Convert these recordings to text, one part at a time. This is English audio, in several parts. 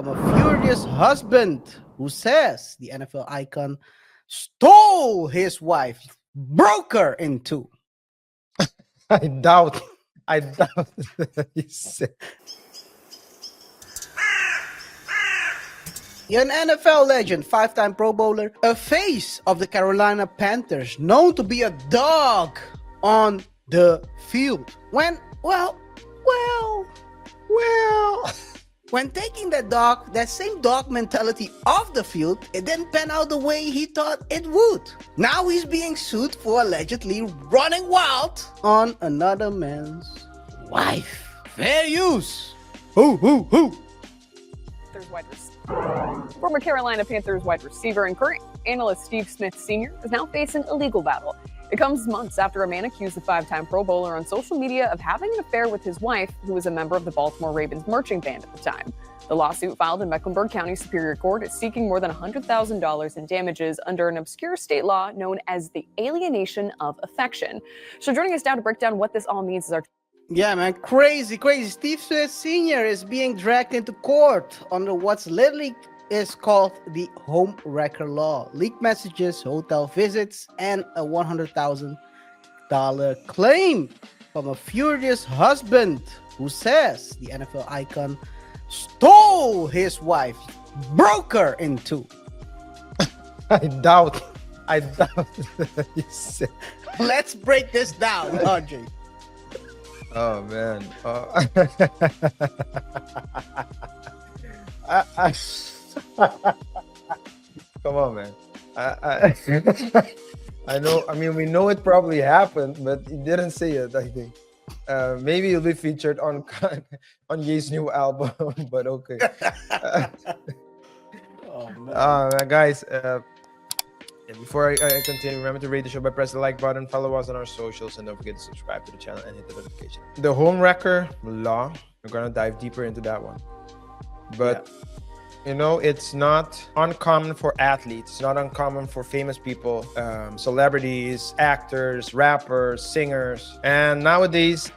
from a furious husband who says the NFL icon stole his wife, broke her in two. I doubt. I doubt that he said. An NFL legend, five-time Pro Bowler, a face of the Carolina Panthers, known to be a dog on the field. When taking that same dog mentality off the field, it didn't pan out the way he thought it would. Now he's being sued for allegedly running wild on another man's wife. Fair use. Who? Former Carolina Panthers wide receiver and current analyst Steve Smith Sr. is now facing a legal battle. It comes months after a man accused the five-time Pro Bowler on social media of having an affair with his wife, who was a member of the Baltimore Ravens marching band at the time. The lawsuit filed in Mecklenburg County Superior Court is seeking more than $100,000 in damages under an obscure state law known as the alienation of affection. So joining us now to break down what this all means is our Yeah, man, crazy. Steve Smith Sr. is being dragged into court under what's literally is called the home wrecker law. Leaked messages, hotel visits, and a $100,000 claim from a furious husband who says the NFL icon stole his wife, broke her in two. I doubt that he said. Let's break this down, Andre. Oh man. Come on, man. I know. I mean, we know it probably happened, but he didn't say it. I think maybe it'll be featured on Ye's new album. But okay. Oh man. Guys. And before I continue, remember to rate the show by pressing the like button, follow us on our socials, and don't forget to subscribe to the channel and hit the notification. The home wrecker law, we're gonna dive deeper into that one. But you know, it's not uncommon for athletes, it's not uncommon for famous people, celebrities, actors, rappers, singers, and nowadays,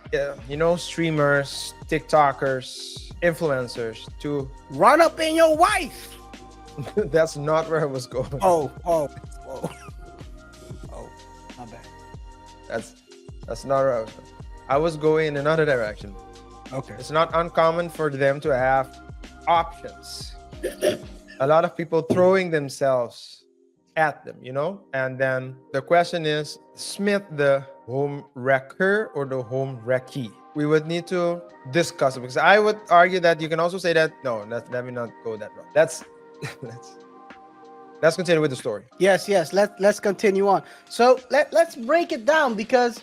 you know, streamers, TikTokers, influencers to Run up in your wife. That's not where I was going. Oh, my bad. That's not where I was going. I was going in another direction. Okay. It's not uncommon for them to have options. A lot of people throwing themselves at them, you know? And then the question is, Smith the home wrecker or the home wrecky? We would need to discuss it, because I would argue that you can also say that, no, let me not go that route. Let's continue with the story. Yes. Let's continue on. So let's break it down, because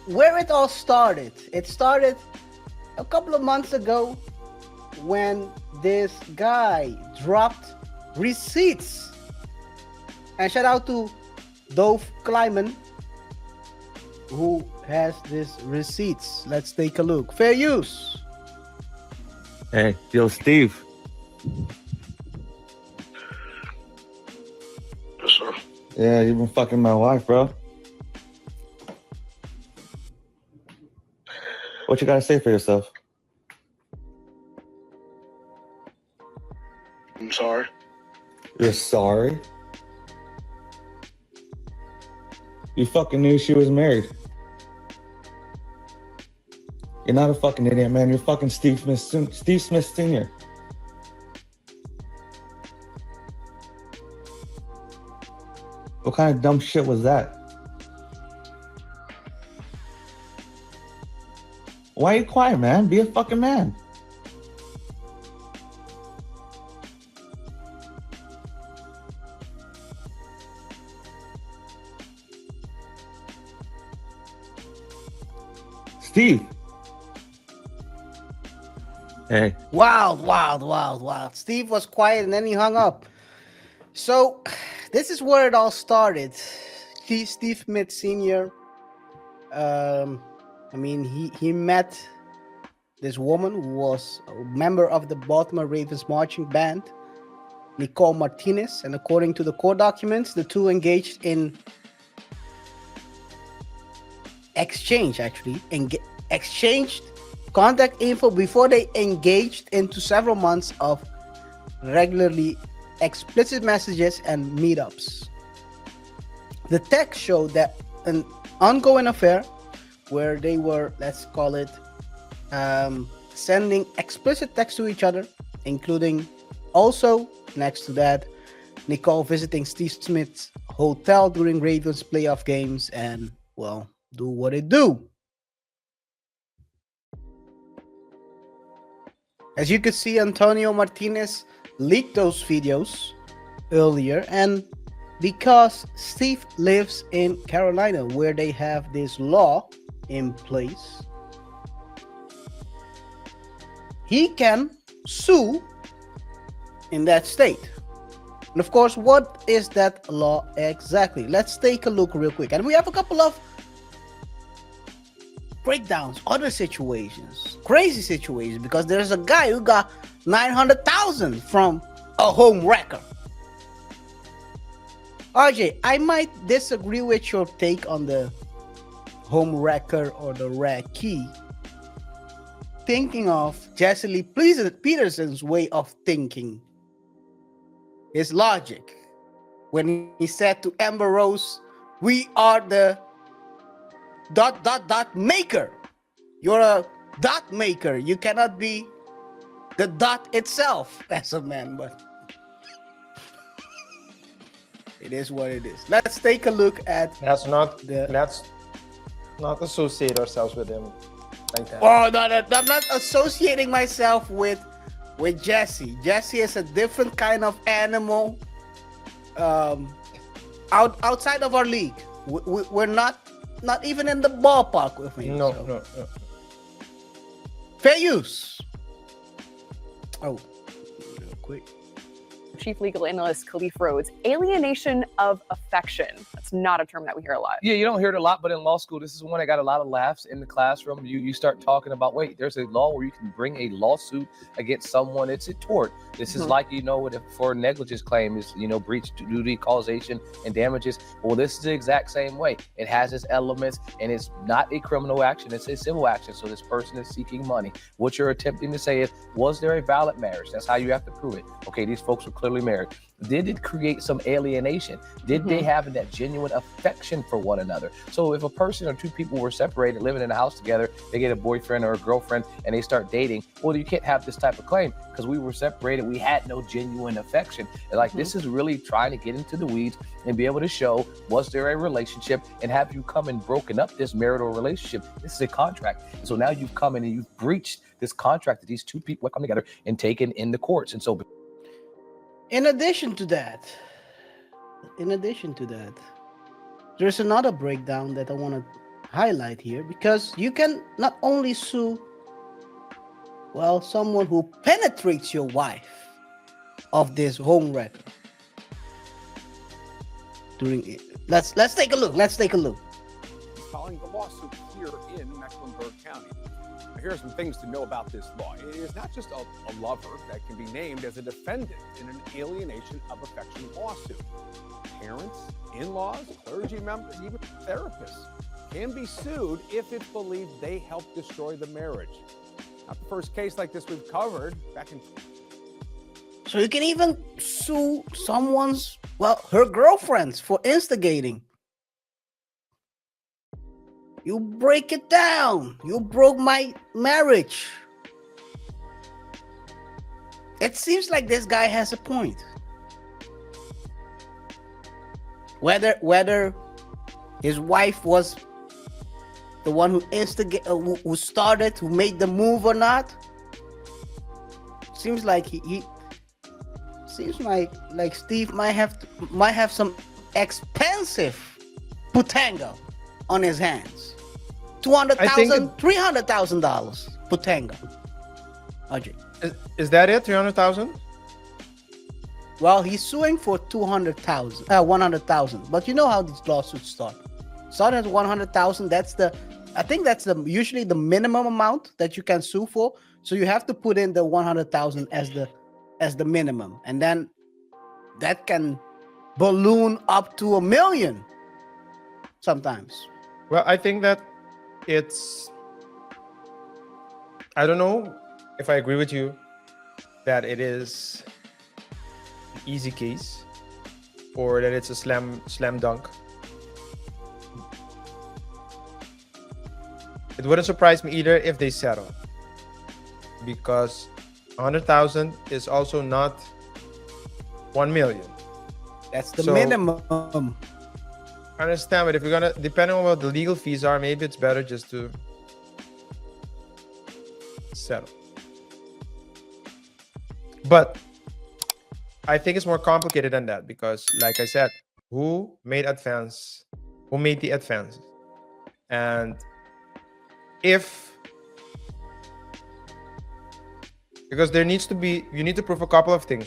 where it all started. It started a couple of months ago when this guy dropped receipts. And shout out to Dove Kleiman, who has these receipts. Let's take a look. Fair use. Hey, yo, Steve. Yes, sir. Yeah, you've been fucking my wife, bro. What you gotta say for yourself? I'm sorry. You're sorry? You fucking knew she was married. You're not a fucking idiot, man. You're fucking Steve Smith Sr. What kind of dumb shit was that? Why are you quiet, man? Be a fucking man. Steve. Hey. Wild. Steve was quiet and then he hung up. So this is where it all started. Steve Smith Sr. He met this woman who was a member of the Baltimore Ravens marching band, Nicole Martinez, and according to the court documents, the two engaged in exchanged contact info before they engaged into several months of regularly explicit messages and meetups. The text showed that an ongoing affair where they were, let's call it, sending explicit text to each other, including also next to that, Nicole visiting Steve Smith's hotel during Ravens playoff games and, well, do what it do. As you could see, Antonio Martinez leaked those videos earlier, and because Steve lives in Carolina where they have this law in place, he can sue in that state. And of course, what is that law exactly? Let's take a look real quick. And we have a couple of breakdowns, other situations, crazy situations, because there's a guy who got 900,000 from a home wrecker. RJ, I might disagree with your take on the home wrecker or the wrecky. Thinking of Jesse Lee Peterson's way of thinking, his logic, when he said to Amber Rose, "We are the ... maker. You're a dot maker. You cannot be the dot itself as a man," but it is what it is. Let's take a look at Let's not associate ourselves with him like that. Oh no, I'm not associating myself with Jesse. Jesse is a different kind of animal. Outside of our league, we're not even in the ballpark with him. No. Fair use. Oh, real quick. Chief legal analyst Khalif Rhodes, alienation of affection. That's not a term that we hear a lot. Yeah, you don't hear it a lot, but in law school, this is one that got a lot of laughs in the classroom. You start talking about, wait, there's a law where you can bring a lawsuit against someone. It's a tort. This is like, for a negligence claim is, breach to duty, causation, and damages. Well, this is the exact same way. It has its elements, and it's not a criminal action. It's a civil action. So this person is seeking money. What you're attempting to say is, was there a valid marriage? That's how you have to prove it. Okay, these folks were clearly married. Did it create some alienation? Did they have that genuine affection for one another? So if a person or two people were separated, living in a house together, they get a boyfriend or a girlfriend and they start dating, well, you can't have this type of claim because we were separated. We had no genuine affection. This is really trying to get into the weeds and be able to show, was there a relationship, and have you come and broken up this marital relationship? This is a contract. And so now you've come in and you've breached this contract that these two people have come together and taken in the courts. And so In addition to that, there's another breakdown that I want to highlight here, because you can not only sue, well, someone who penetrates your wife of this home wrecker. Let's take a look. Following the lawsuit here in Mecklenburg County. Here are some things to know about this law. It is not just a lover that can be named as a defendant in an alienation of affection lawsuit. Parents, in-laws, clergy members, even therapists can be sued if it's believed they helped destroy the marriage. Not the first case like this we've covered back in. So you can even sue someone's, her girlfriends for instigating. You break it down. You broke my marriage. It seems like this guy has a point. Whether his wife was the one who who made the move or not, seems like seems like Steve might have some expensive putanga on his hands. $200,000, $300,000 putanga. RJ. Is that it? 300,000? Well, he's suing for 100,000. But you know how these lawsuits start. Start at 100,000. I think that's usually the minimum amount that you can sue for. So you have to put in the 100,000 as the minimum, and then that can balloon up to $1 million sometimes. Well, I think that I don't know if I agree with you that it is easy case or that it's a slam dunk. It wouldn't surprise me either if they settle, because 100,000 is also not 1 million. That's the So- minimum. I understand, but if you're gonna, depending on what the legal fees are, maybe it's better just to settle. But I think it's more complicated than that, because like I said, who made the advance? And because there needs to be, you need to prove a couple of things.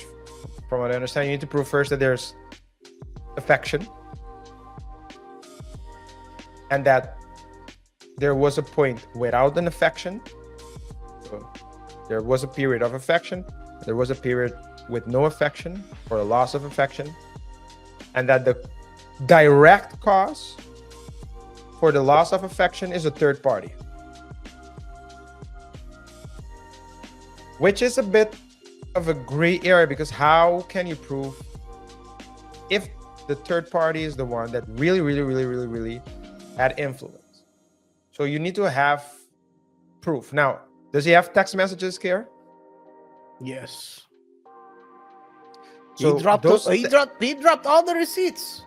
From what I understand, you need to prove first that there's affection, and that there was a point without an affection. So there was a period of affection, there was a period with no affection or a loss of affection, and that the direct cause for the loss of affection is a third party, which is a bit of a gray area, because how can you prove if the third party is the one that really had influence? So you need to have proof. Now, does he have text messages, KaiR? Yes. So he dropped all the receipts.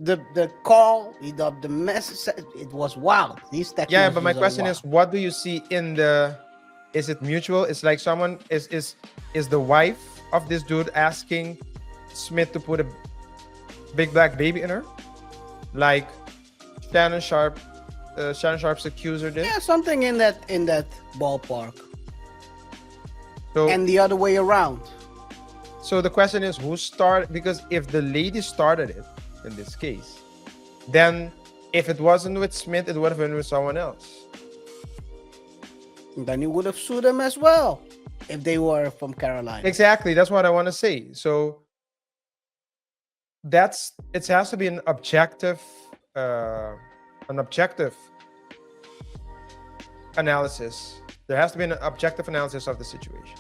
The call, he dropped the message. It was wild. These text Yeah, but my messages are question wild. is, what do you see in the, is it mutual? It's like someone is the wife of this dude asking Smith to put a big black baby in her, like Shannon Sharp's accuser did? Yeah, something in that ballpark. So, And the other way around. so the question is, who started? Because if the lady started it in this case, then if it wasn't with Smith, it would have been with someone else. Then you would have sued them as well if they were from Carolina. Exactly, that's what I want to say. So it has to be an objective analysis. There has to be an objective analysis of the situation.